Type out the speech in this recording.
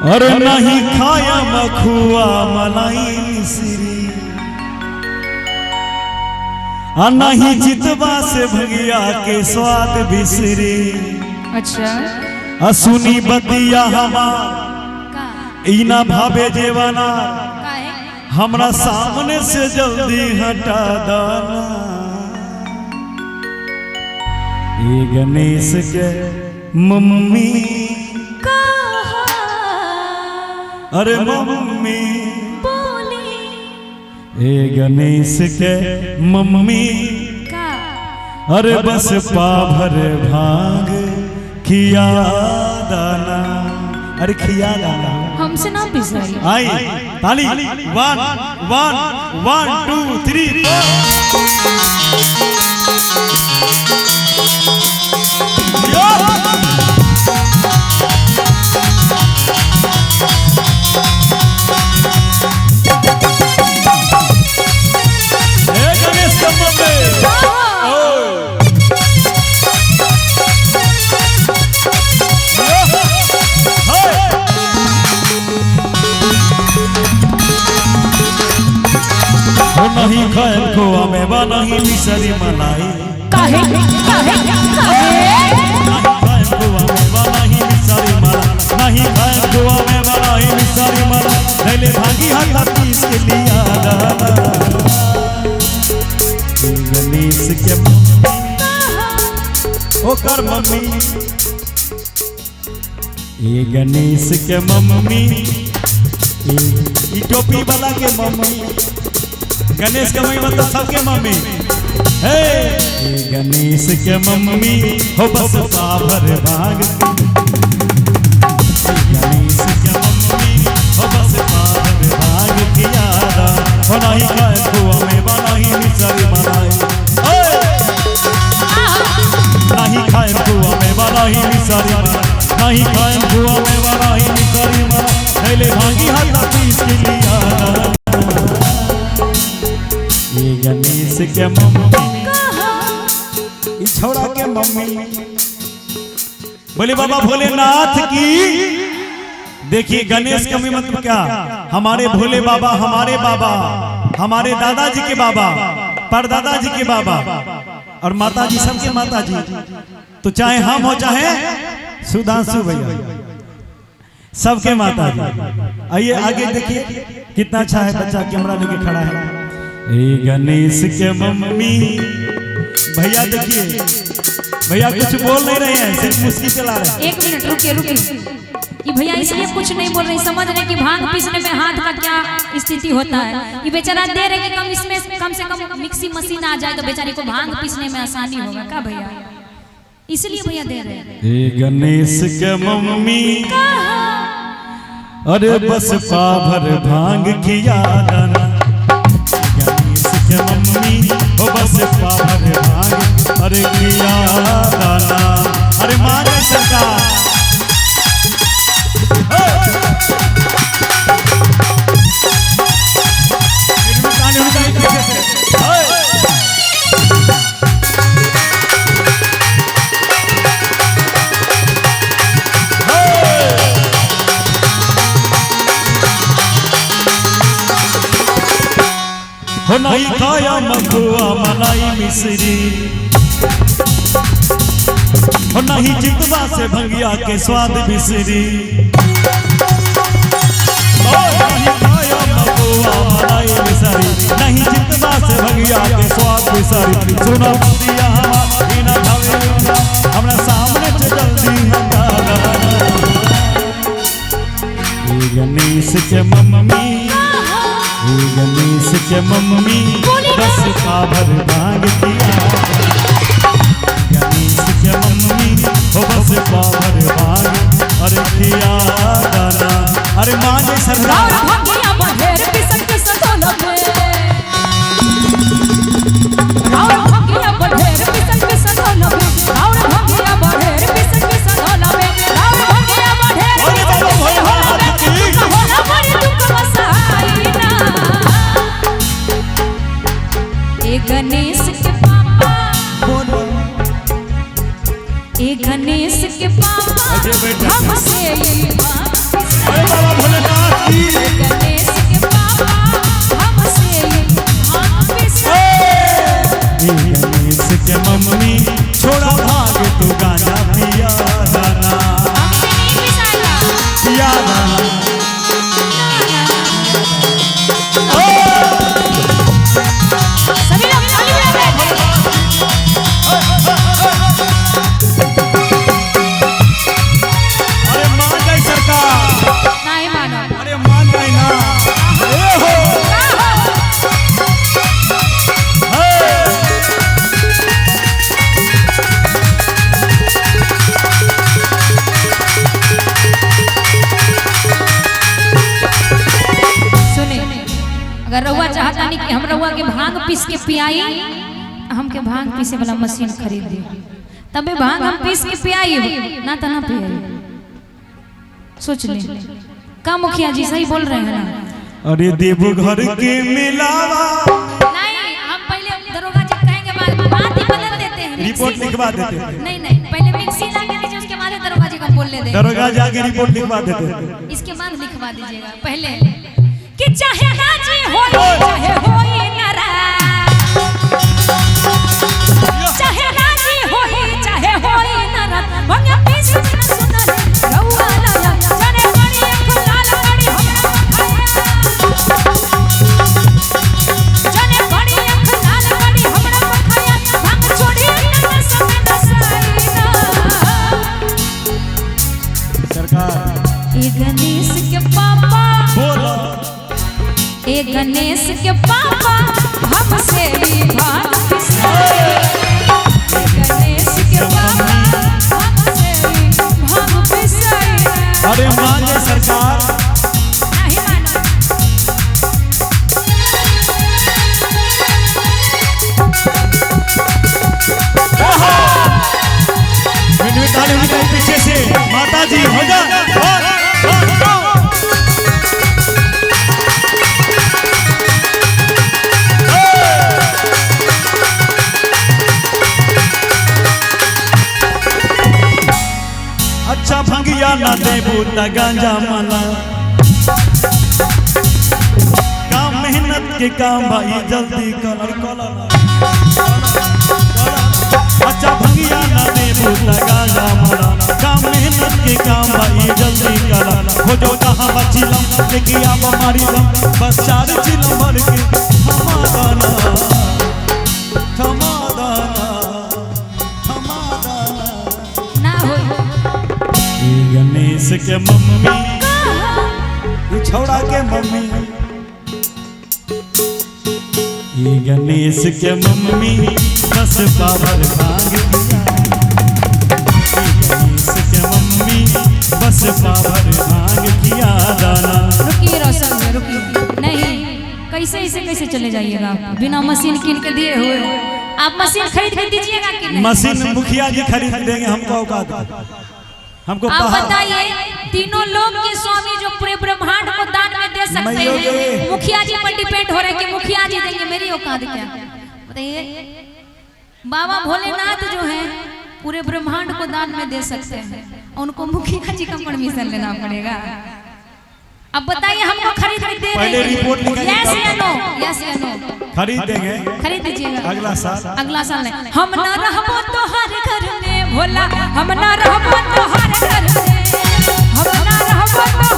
और नहीं खाया मखुआ मलाई मिश्री, नहीं जितवा से भगिया के स्वाद बिसरी। अच्छा असुनी बतिया हमार इना भावे जेवाना, हमरा सामने से जल्दी हटा दाना। ये गणेश के मम्मी, अरे मम्मी ए गणेश के मम्मी, अरे बस पाभर भाग खिया दाना, अरे खिया दाना हमसे ना पिसाई। आई ताली 1 1 1 2 3 नहीं खाए खोआ में बा नहीं मिसरी मलाई, काहे काहे नहीं खाए खोआ में बा नहीं मिसरी मलाई, नहीं खाए खोआ में बा नहीं मिसरी मलाई। पहले भागी हाथ पीस के लिया गणेश के ओकर मम्मी, ये गणेश के मम्मी, ये टोपी वाला के मम्मी, गणेश के मम्मी मतलब सबके मम्मी। हे गणेश के मम्मी हो बस पाभर भाग, गणेश के मम्मी हो बस पाभर भाग किया हो नहीं खाए खुआ में बनाई मिसरी मलाई, नहीं खाए खुआ में बनाई मिसरी मलाई, नहीं खाए खुआ में बनाई मिसरी मलाई। पहले भागी हाथ पीस के लिया ये गणेश के मम्मी, छोड़ा के मम्मी। बोले बाबा भोलेनाथ की। देखिए गणेश के मम्मी मतलब क्या, हमारे भोले बाबा, हमारे बाबा, हमारे दादाजी के बाबा, परदादा जी के बाबा और माता जी, सबके माता जी। तो चाहे हम हो चाहे सुधांशु भैया, सबके माता जी। आइए आगे देखिए कितना अच्छा है बच्चा, कैमरा लेके खड़ा है। ए गणेश के मम्मी, भैया देखिए भैया कुछ बोल नहीं रहे हैं, सिर्फ मुस्की चला रहे हैं। 1 मिनट रुकिए रुकिए, ये भैया इसलिए कुछ नहीं बोल रहे, समझ रहे कि भांग पीसने में हाथ का क्या स्थिति होता है। ये बेचारा दे रहे कि कम से कम मिक्सी मशीन आ जाए तो बेचारे को भांग पीसने में आसानी होगा का भैया, इसलिए भैया दे रहे हैं। ए गणेश के मम्मी, अरे बस पाभर भांग खिया दाना, गणेश के मम्मी ओ बस पाभर भांग अरे खिया दाना, अरे मांगे सरकार। हो नहीं खाया मखुआ मलाई मिश्री, हो नहीं जितवा से भंगिया के स्वाद बिसरी। नहीं खाया मखुआ मलाई मिश्री, नहीं जितवा से भंगिया के स्वाद बिसरी। सुना दिया बिना भावे हमरा सामने से जल्दी हटा गणेश के मम्मी, गणेश के मम्मी बस पाभर भांग दिया, गणेश के मम्मी हो बस पाभर भांग अरे दिया दाना, अरे मांगे सरकार। गणेश के पापा, गणेश के पापा हमसे चाहता नहीं कि हम रउआ के भांग पीस के पियाई, हमके भांग पीसे वाला मशीन खरीद दी, तबे भांग हम पीस के पियाई, ना तो ना पियाई। सोच ले का मुखिया जी सही बोल रहे हैं ना? अरे देवघर के मिलावा नहीं, हम पहले दरोगा जी कहेंगे बात ही बदल देते हैं, रिपोर्ट लिखवा देते हैं। नहीं पहले मिक्सी ला के दीजिए, उसके बाद दरोगा जी को बोलने देंगे। दरोगा जाके रिपोर्ट लिखवा देते हैं, इसके बाद लिखवा दीजिएगा पहले कि चाहे राजी होई चाहे होई नाराज, चाहे राजी होई चाहे होई नाराज, भंगा पीस न सुनर रउआ लाला जाने बड़ी आंख लाल बड़ी जाने बड़ी आंख लाल बड़ी हमरा पखया भांग छोड़ी न समय नसाईना। सरकार ए गणेश के पापा बोलो, ए गणेश के पापा हमसे भी भांग पिसाए, ए गणेश के पापा हमसे भी भांग पिसाए। अरे मांगे सरकार, नहीं मानो। मिनट ताली बजाई पीछे से, माता जी हो जा। अच्छा भंगिया ना देबू त गांजा माला, काम मेहनत के काम भाई जल्दी कर। अच्छा भंगिया ना देबू त गांजा माला, काम मेहनत के काम भाई जल्दी कर। हो जो जहाँ बचिलम लेके आप हमारी लम, बस 4 चिलम भर के थमा दाना, थमा दाना, थमा दाना। ना हो गणेश के मम्मी, ये छौड़ा के मम्मी, ये गणेश के मम्मी 10 पावर भांग पिया, ये गणेश के मम्मी 10 पावर भांग पिया दाना। रुकिए रोशन में रुकिए, नहीं कैसे चले जाइएगा आप? बिना मशीन कीन के दिए हुए आप मशीन खरीद के दीजिएगा कि नहीं? मशीन मुखिया जी खरीद देंगे, हमको औकात, हमको आप बताइए, तीनों लोग के स्वामी जो पूरे ब्रह्मांड को दान में दे सकते हैं, मुखिया जी पर डिपेंड हो रहे हैं कि मुखिया जी देंगे, मेरी औकात क्या? बताइए, बाबा भोलेनाथ जो है पूरे ब्रह्मांड को दान में दे सकते हैं, उनको मुखिया जी का परमिशन लेना पड़ेगा। अब बताइए हमको खरीद के दे पहले रिपोर्ट लिखा जाए। यस या नो? यस या नो? खरीद देंगे, खरीद दीजिएगा अगला साल। अगला साल नहीं, हम ना रहबो तोहर घर में भोला, हम ना रहबो तोहर घर में, हम ना रहबो